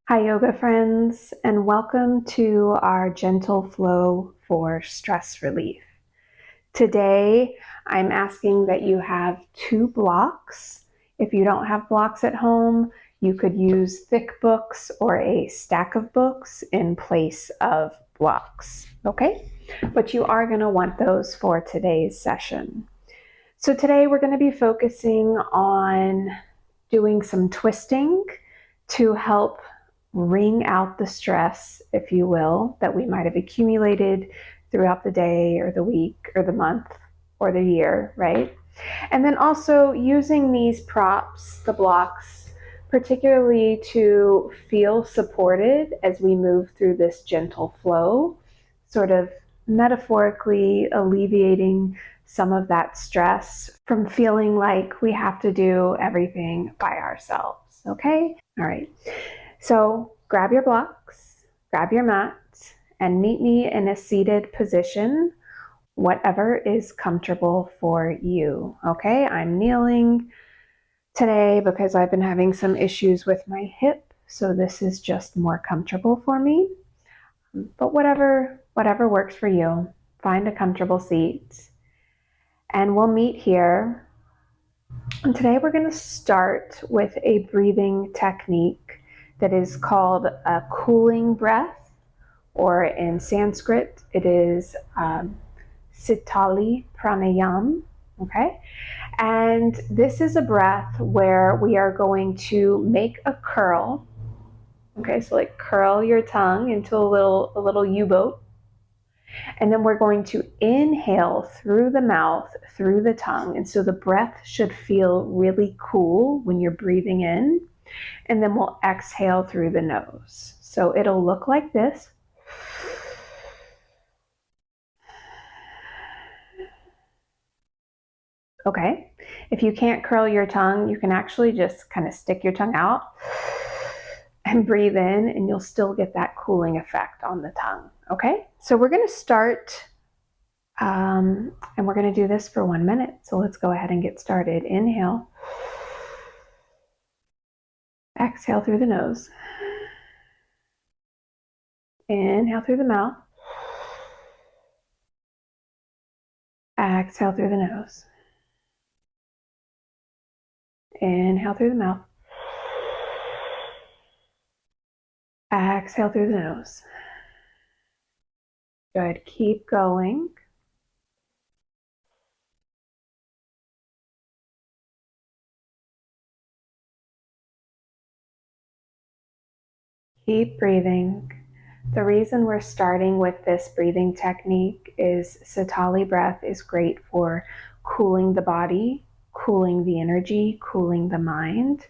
Hi, yoga friends, and welcome to our gentle flow for stress relief. Today, I'm asking that you have 2 blocks. If you don't have blocks at home, you could use thick books or a stack of books in place of blocks, okay? But you are going to want those for today's session. So today we're going to be focusing on doing some twisting to help wring out the stress, if you will, that we might have accumulated throughout the day or the week or the month or the year, right? And then also using these props, the blocks, particularly to feel supported as we move through this gentle flow, sort of metaphorically alleviating some of that stress from feeling like we have to do everything by ourselves, okay? All right. So grab your blocks, grab your mat, and meet me in a seated position, whatever is comfortable for you. Okay, I'm kneeling today because I've been having some issues with my hip, so this is just more comfortable for me. But whatever works for you, find a comfortable seat. And we'll meet here. And today we're going to start with a breathing technique that is called a cooling breath, or in Sanskrit, it is Sitali Pranayam, okay? And this is a breath where we are going to make a curl, okay? So like curl your tongue into a little U-boat. And then we're going to inhale through the mouth, through the tongue. And so the breath should feel really cool when you're breathing in. And then we'll exhale through the nose. So it'll look like this. Okay. If you can't curl your tongue, you can actually just kind of stick your tongue out and breathe in, and you'll still get that cooling effect on the tongue. Okay. So we're going to start, and we're going to do this for 1 minute. So let's go ahead and get started. Inhale. Exhale through the nose. Inhale through the mouth. Exhale through the nose. Inhale through the mouth. Exhale through the nose. Good. Keep going. Keep breathing. The reason we're starting with this breathing technique is Sitali breath is great for cooling the body, cooling the energy, cooling the mind.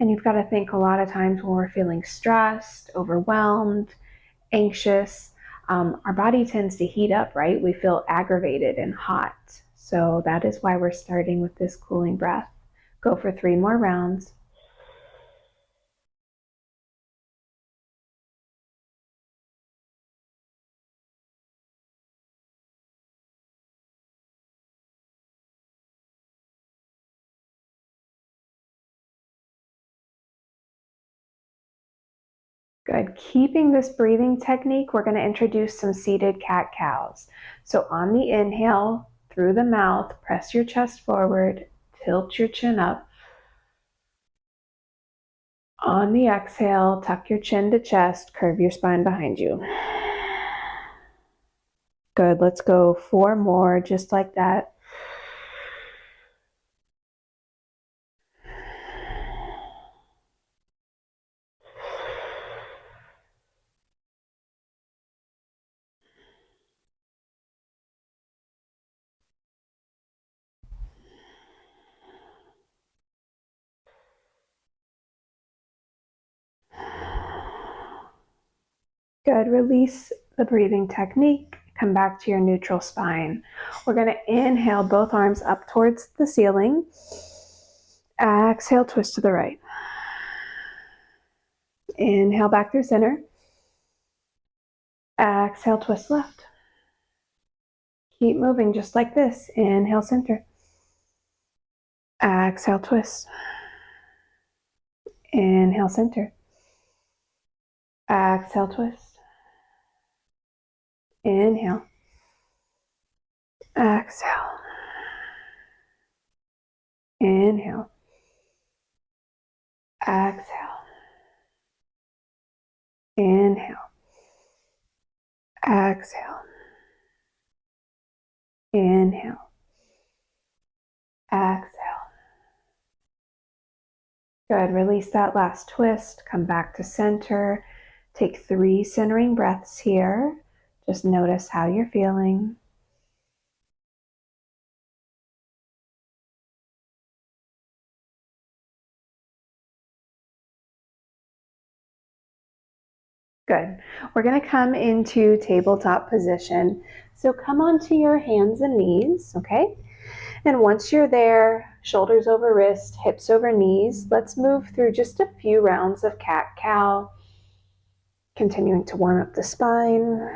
And you've got to think a lot of times when we're feeling stressed, overwhelmed, anxious, our body tends to heat up, right? We feel aggravated and hot. So that is why we're starting with this cooling breath. Go for 3 more rounds. Good. Keeping this breathing technique, we're going to introduce some seated cat-cows. So on the inhale, through the mouth, press your chest forward, tilt your chin up. On the exhale, tuck your chin to chest, curve your spine behind you. Good. Let's go 4 more, just like that. Good. Release the breathing technique. Come back to your neutral spine. We're going to inhale both arms up towards the ceiling. Exhale, twist to the right. Inhale back through center. Exhale, twist left. Keep moving just like this. Inhale, center. Exhale, twist. Inhale, center. Exhale, twist. Inhale. Exhale. Inhale. Exhale. Inhale. Exhale. Inhale. Exhale. Good. Release that last twist. Come back to center. Take 3 centering breaths here. Just notice how you're feeling. Good. We're going to come into tabletop position. So come onto your hands and knees, okay? And once you're there, shoulders over wrist, hips over knees, let's move through just a few rounds of cat-cow, continuing to warm up the spine.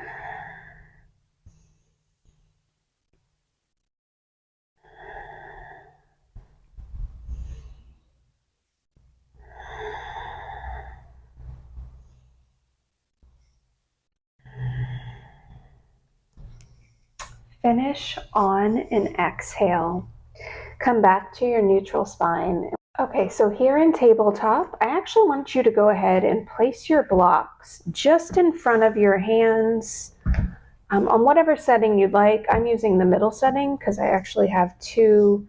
Finish on an exhale. Come back to your neutral spine. Okay, so here in tabletop, I actually want you to go ahead and place your blocks just in front of your hands on whatever setting you'd like. I'm using the middle setting because I actually have 2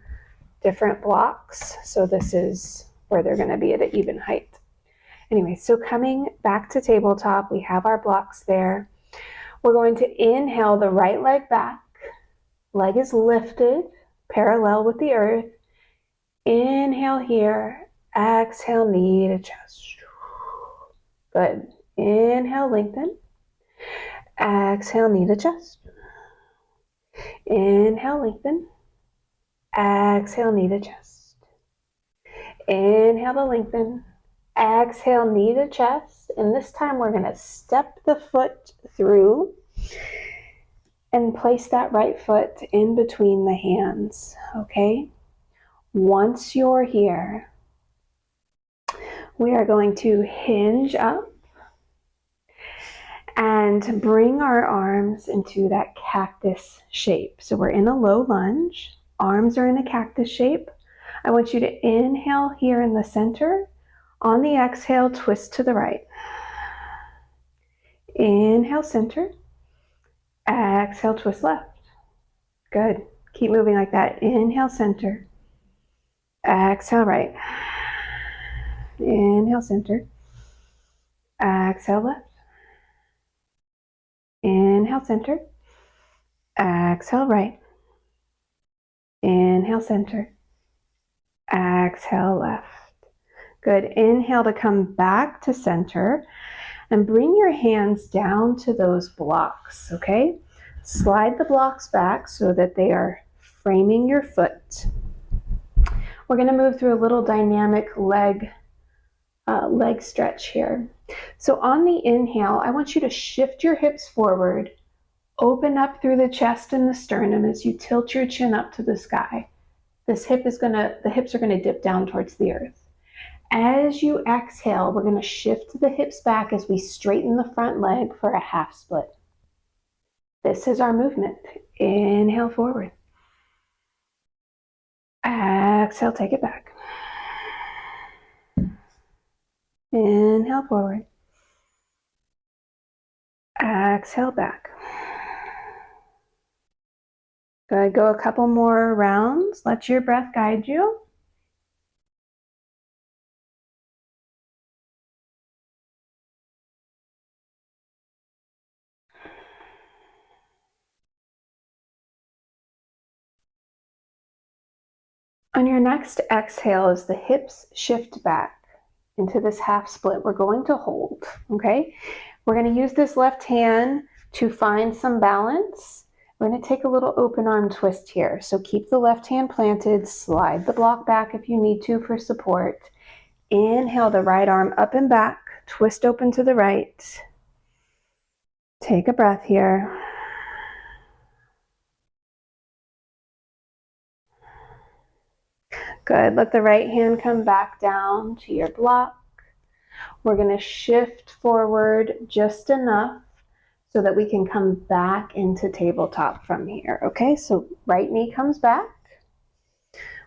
different blocks. So this is where they're going to be at an even height. Anyway, so coming back to tabletop, we have our blocks there. We're going to inhale the right leg back. Leg is lifted, parallel with the earth. Inhale here, exhale, knee to chest. Good. Inhale, lengthen. Exhale, knee to chest. Inhale, lengthen. Exhale, knee to chest. Inhale to lengthen. Exhale, knee to chest. And this time we're going to step the foot through and place that right foot in between the hands, okay? Once you're here, we are going to hinge up and bring our arms into that cactus shape. So we're in a low lunge, arms are in a cactus shape. I want you to inhale here in the center. On the exhale, twist to the right. Inhale, center. Exhale, twist left. Good. Keep moving like that. Inhale, center. Exhale, right. Inhale, center. Exhale, left. Inhale, center. Exhale, right. Inhale, center. Exhale, left. Good. Inhale to come back to center and bring your hands down to those blocks, okay? Slide the blocks back so that they are framing your foot. We're going to move through a little dynamic leg stretch here. So on the inhale, I want you to shift your hips forward, open up through the chest and the sternum as you tilt your chin up to the sky. The hips are going to dip down towards the earth. As you exhale, we're going to shift the hips back as we straighten the front leg for a half split. This is our movement. Inhale forward. Exhale, take it back. Inhale forward. Exhale back. Good. Go a couple more rounds. Let your breath guide you. On your next exhale, as the hips shift back into this half split, we're going to hold, okay? We're going to use this left hand to find some balance. We're going to take a little open arm twist here. So keep the left hand planted, slide the block back if you need to for support. Inhale the right arm up and back, twist open to the right. Take a breath here. Good. Let the right hand come back down to your block. We're going to shift forward just enough so that we can come back into tabletop from here. Okay, so right knee comes back.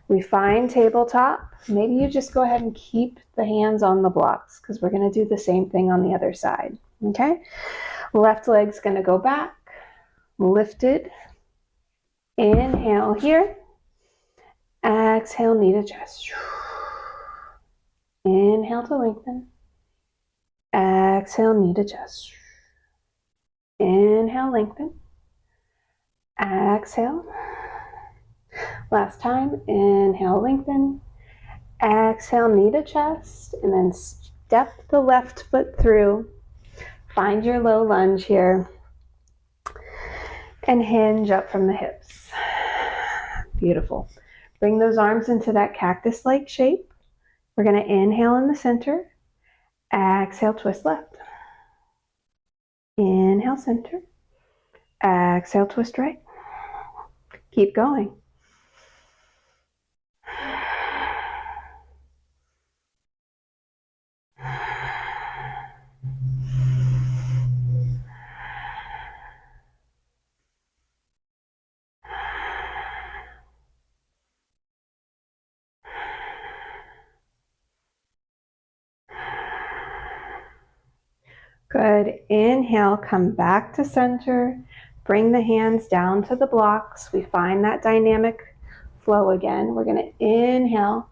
We find tabletop. Maybe you just go ahead and keep the hands on the blocks because we're going to do the same thing on the other side. Okay, left leg's going to go back, lifted. Inhale here. Exhale, knee to chest. Inhale to lengthen. Exhale, knee to chest. Inhale, lengthen. Exhale. Last time. Inhale, lengthen. Exhale, knee to chest. And then step the left foot through. Find your low lunge here. And hinge up from the hips. Beautiful. Bring those arms into that cactus-like shape. We're going to inhale in the center. Exhale, twist left. Inhale, center. Exhale, twist right. Keep going. Good. Inhale, come back to center. Bring the hands down to the blocks. We find that dynamic flow again. We're going to inhale,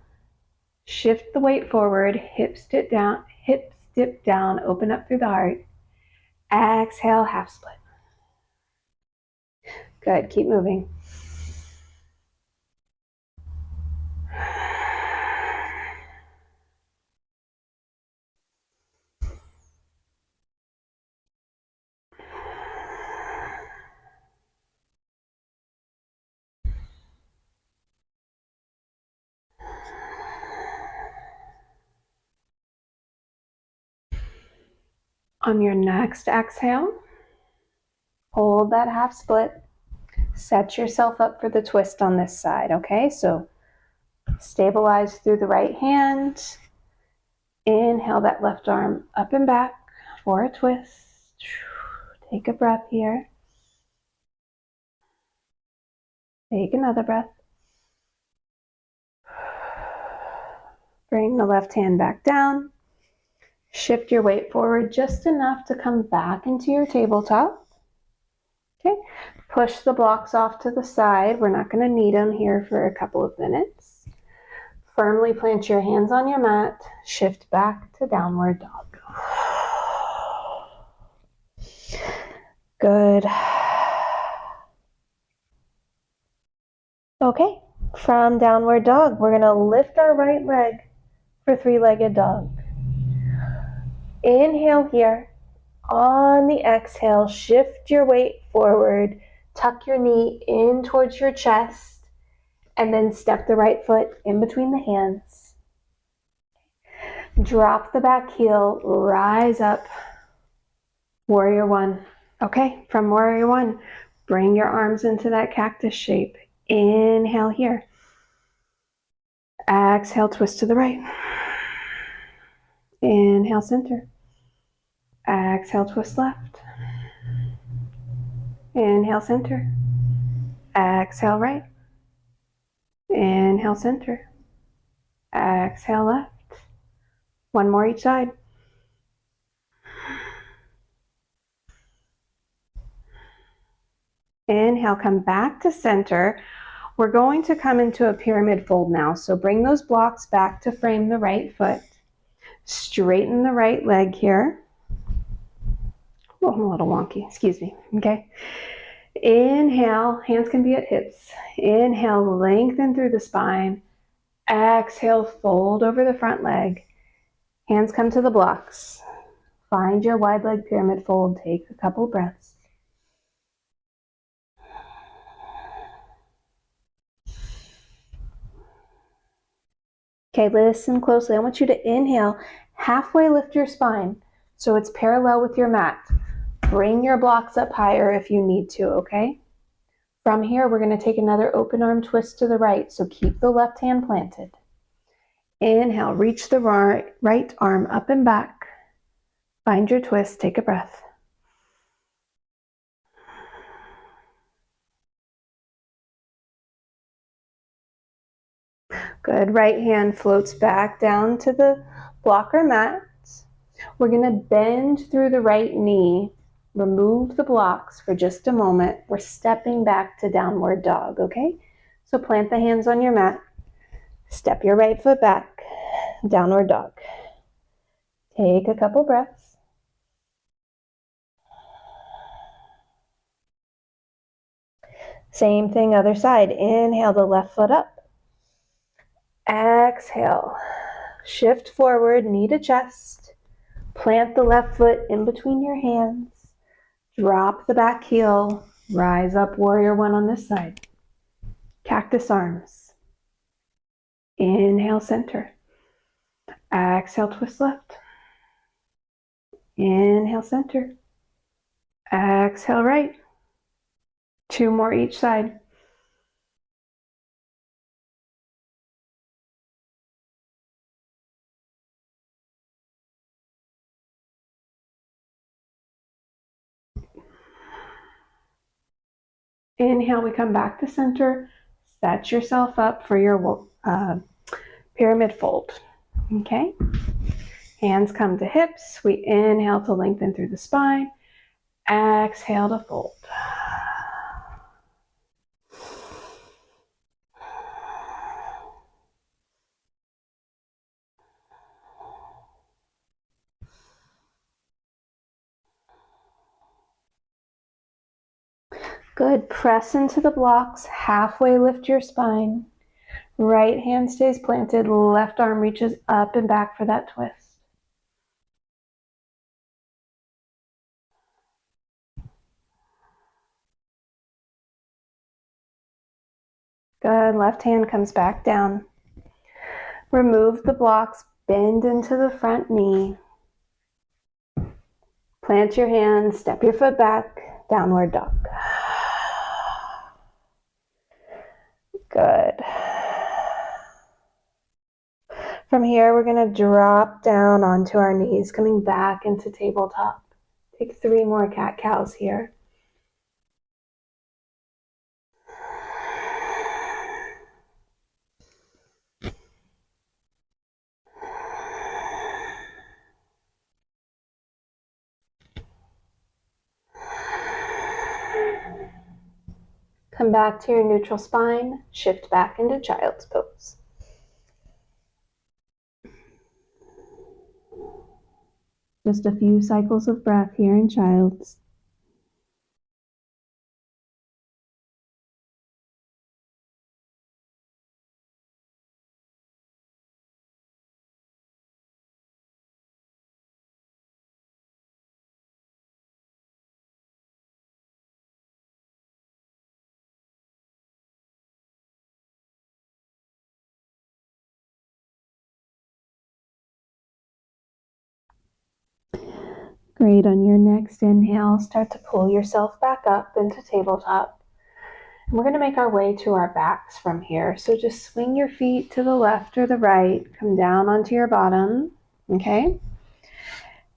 shift the weight forward, hips dip down, open up through the heart. Exhale, half split. Good. Keep moving. On your next exhale, hold that half split. Set yourself up for the twist on this side, okay? So stabilize through the right hand. Inhale that left arm up and back for a twist. Take a breath here. Take another breath. Bring the left hand back down. Shift your weight forward just enough to come back into your tabletop. Okay, push the blocks off to the side. We're not going to need them here for a couple of minutes. Firmly plant your hands on your mat. Shift back to downward dog. Good. Okay, from downward dog, we're going to lift our right leg for three-legged dog. Inhale here. On the exhale, shift your weight forward. Tuck your knee in towards your chest. And then step the right foot in between the hands. Drop the back heel. Rise up. Warrior one. Okay, from warrior one, bring your arms into that cactus shape. Inhale here. Exhale, twist to the right. Inhale, center. Exhale, twist left. Inhale, center. Exhale, right. Inhale, center. Exhale, left. One more each side. Inhale, come back to center. We're going to come into a pyramid fold now. So bring those blocks back to frame the right foot. Straighten the right leg here. Oh, I'm a little wonky, excuse me, okay? Inhale, hands can be at hips. Inhale, lengthen through the spine. Exhale, fold over the front leg. Hands come to the blocks. Find your wide leg pyramid fold. Take a couple breaths. Okay, listen closely. I want you to inhale, halfway lift your spine so it's parallel with your mat. Bring your blocks up higher if you need to, okay? From here, we're going to take another open arm twist to the right, so keep the left hand planted. Inhale, reach the right arm up and back. Find your twist, take a breath. Good, right hand floats back down to the blocker mat. We're gonna bend through the right knee, remove the blocks for just a moment. We're stepping back to downward dog, okay? So plant the hands on your mat, step your right foot back, downward dog. Take a couple breaths. Same thing, other side. Inhale the left foot up. Exhale, shift forward, knee to chest. Plant the left foot in between your hands. Drop the back heel. Rise up, warrior one on this side. Cactus arms. Inhale, center. Exhale, twist left. Inhale, center. Exhale, right. 2 more each side. Inhale, we come back to center. Set yourself up for your pyramid fold. Okay? Hands come to hips. We inhale to lengthen through the spine. Exhale to fold. Good. Press into the blocks. Halfway lift your spine. Right hand stays planted. Left arm reaches up and back for that twist. Good. Left hand comes back down. Remove the blocks. Bend into the front knee. Plant your hands. Step your foot back. Downward dog. Good. From here, we're going to drop down onto our knees, coming back into tabletop. Take 3 more cat-cows here. Come back to your neutral spine, shift back into child's pose. Just a few cycles of breath here in child's. Great. On your next inhale, start to pull yourself back up into tabletop. And we're going to make our way to our backs from here. So just swing your feet to the left or the right, come down onto your bottom, okay?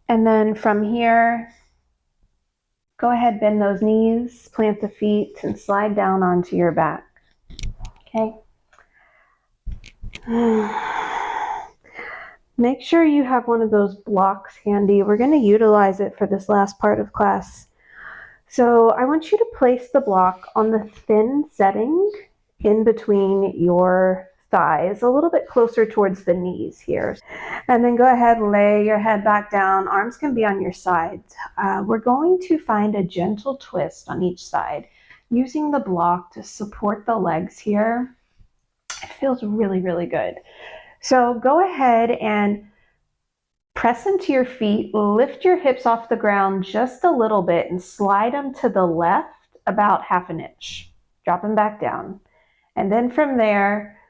And then from here, go ahead, bend those knees, plant the feet, and slide down onto your back, okay? Make sure you have one of those blocks handy. We're going to utilize it for this last part of class. So I want you to place the block on the thin setting in between your thighs, a little bit closer towards the knees here. And then go ahead, lay your head back down. Arms can be on your sides. We're going to find a gentle twist on each side, using the block to support the legs here. It feels really, really good. So go ahead and press into your feet, lift your hips off the ground just a little bit and slide them to the left about 1/2 inch. Drop them back down. And then from there,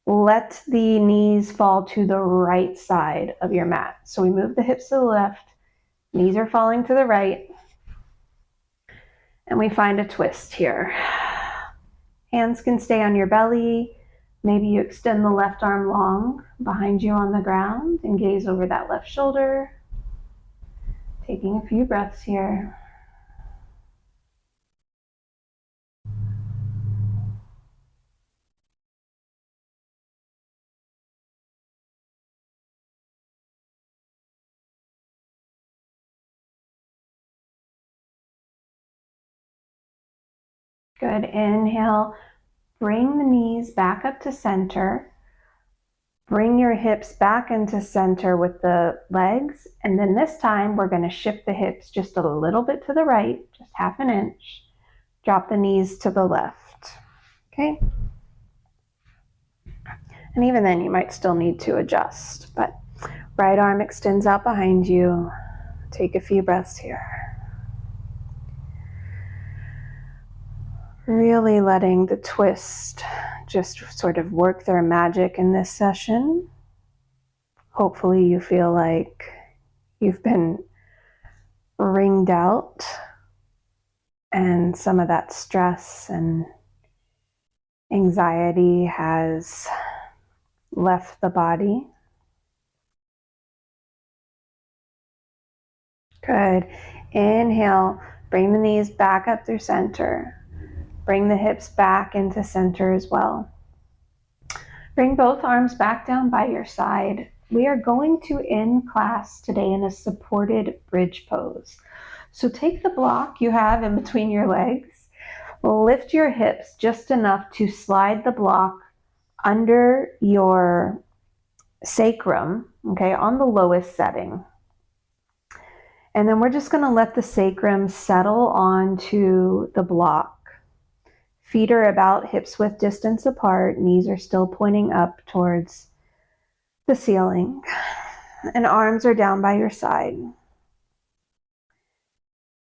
let the knees fall to the right side of your mat. So we move the hips to the left, knees are falling to the right, and we find a twist here. Hands can stay on your belly. Maybe you extend the left arm long behind you on the ground and gaze over that left shoulder. Taking a few breaths here. Good. Inhale. Bring the knees back up to center. Bring your hips back into center with the legs. And then this time we're going to shift the hips just a little bit to the right, just half an inch. Drop the knees to the left. Okay? And even then you might still need to adjust, but right arm extends out behind you. Take a few breaths here. Really letting the twist just sort of work their magic in this session. Hopefully you feel like you've been wringed out and some of that stress and anxiety has left the body. Good. Inhale, bring the knees back up through center. Bring the hips back into center as well. Bring both arms back down by your side. We are going to end class today in a supported bridge pose. So take the block you have in between your legs, lift your hips just enough to slide the block under your sacrum, okay, on the lowest setting. And then we're just going to let the sacrum settle onto the block. Feet are about hips width distance apart, knees are still pointing up towards the ceiling, and arms are down by your side.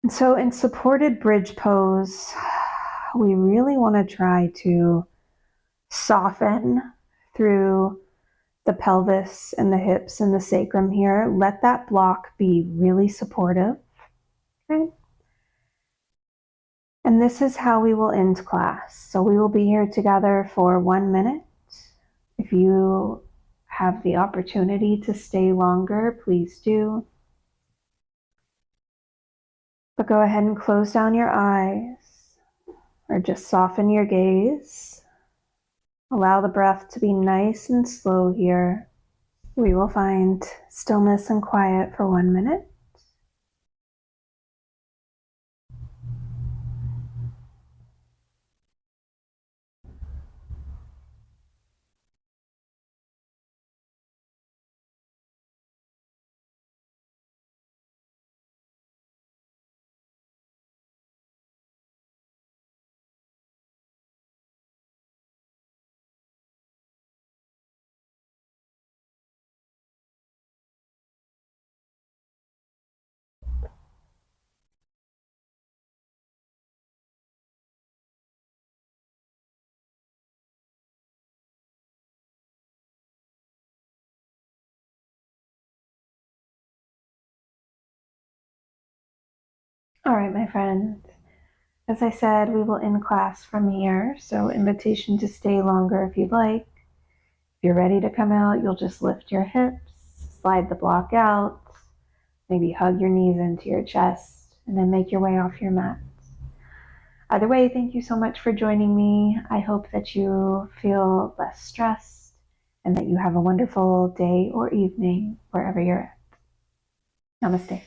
And so in supported bridge pose, we really want to try to soften through the pelvis and the hips and the sacrum here. Let that block be really supportive. Okay? And this is how we will end class. So we will be here together for 1 minute. If you have the opportunity to stay longer, please do. But go ahead and close down your eyes or just soften your gaze. Allow the breath to be nice and slow here. We will find stillness and quiet for 1 minute. All right, my friends. As I said, we will end class from here. So invitation to stay longer if you'd like. If you're ready to come out, you'll just lift your hips, slide the block out, maybe hug your knees into your chest, and then make your way off your mat. Either way, thank you so much for joining me. I hope that you feel less stressed and that you have a wonderful day or evening wherever you're at. Namaste.